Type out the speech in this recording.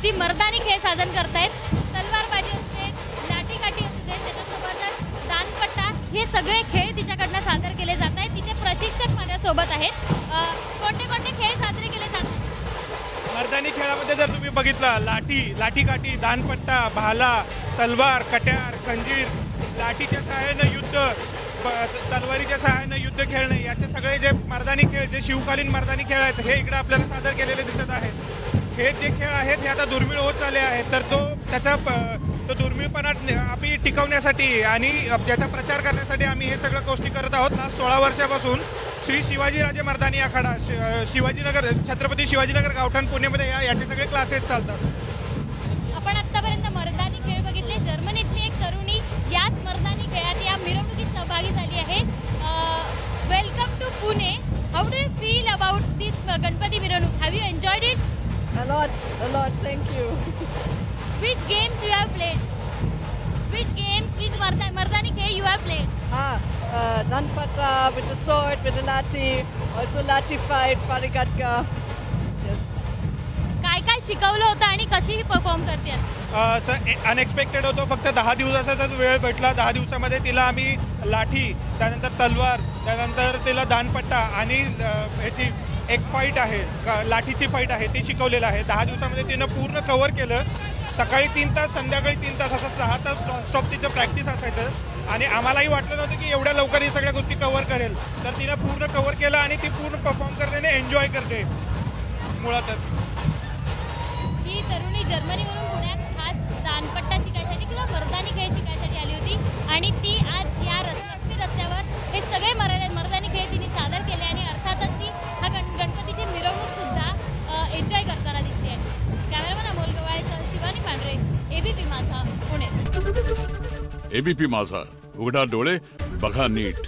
ती मर्दानी खेळ साजन करतायत. तलवारबाजी असते, लाठीकाठी असू दे, त्याच्यासोबतच दानपट्टा, हे सगळे खेळ तिच्याकडनं सादर केले जात आहेत. तिचे प्रशिक्षक माझ्यासोबत आहेत. कोणते कोणते खेळ साजरे केले जातात? मर्दानी खेळामध्ये जर तुम्ही बघितलं, लाठीकाठी, दानपट्टा, भाला, तलवार, कट्यार, खंजीर, लाठीच्या सहाय्यानं युद्ध, तलवारीच्या सहाय्यानं युद्ध खेळणे, याचे सगळे जे मर्दानी खेळ, जे शिवकालीन मर्दानी खेळ आहेत, हे इकडे आपल्याला सादर केलेले दिसत आहेत. हे जे खेळ आहेत हे आता दुर्मिळ होत चालले आहेत. तर तो दुर्मिळपणा आम्ही टिकवण्यासाठी आणि त्याचा प्रचार करण्यासाठी आम्ही हे सगळं गोष्टी करत आहोत. लास्ट 16 वर्षापासून श्री शिवाजीराजे मर्दानी आखाडा, शिवाजीनगर, छत्रपती शिवाजीनगर गावठाण पुणेमध्ये याचे सगळे क्लासेस चालतात. आपण आतापर्यंत मर्दानी खेळ बघितले. जर्मनीतली एक तरुणी याच मर्दानी खेळात या मिरवणुकीत सहभागी झाली आहे. Welcome to Pune. How do you feel about this Ganpati मिरवणूक? Have you enjoyed it? A lot. Thank you. Which games you have played? Which mardani खेळ you have played? Danpata with the sword, with the lathi, also lathi fight, Farikatka. Yes. काय शिकवलं होतं आणि कशी perform करते? Unexpected होतो. फक्त 10 दिवसाचाच वेळ भेटला. 10 दिवसामध्ये तिला आम्ही लाठी, त्यानंतर तलवार, त्यानंतर तिला दानपट्टा आणि ह्याची एक फाईट आहे, लाठीची फाईट आहे, ती शिकवलेलं आहे. 10 दिवसामध्ये तिनं पूर्ण कव्हर केलं. सकाळी 3 तास, संध्याकाळी 3 तास, असं 6 तास नॉनस्टॉप तिचं प्रॅक्टिस असायचं. आणि आम्हालाही वाटलं नव्हतं की एवढ्या लवकर ही सगळ्या गोष्टी कव्हर करेल. तर तिनं पूर्ण कव्हर केलं आणि ती पूर्ण परफॉर्म करते, एन्जॉय करते मुळातच. ही तरुणी जर्मनीवरून पुण्यात खास दानपट्टा शिकायसाठी किंवा मर्दानी खेळ शिकायसाठी आली होती आणि ती आज या लक्ष्मी रस्त्यावर हे सगळे मर्दानी खेळ तिने सादर केले आणि अर्थातच ती हा गणपतीची मिरवणूक सुद्धा एन्जॉय करताना दिसते. कॅमेरामन अमोल गवायसह शिवानी पांढरे, एबीपी माझा, पुणे. एबीपी माझा, उघडा डोळे बघा नीट.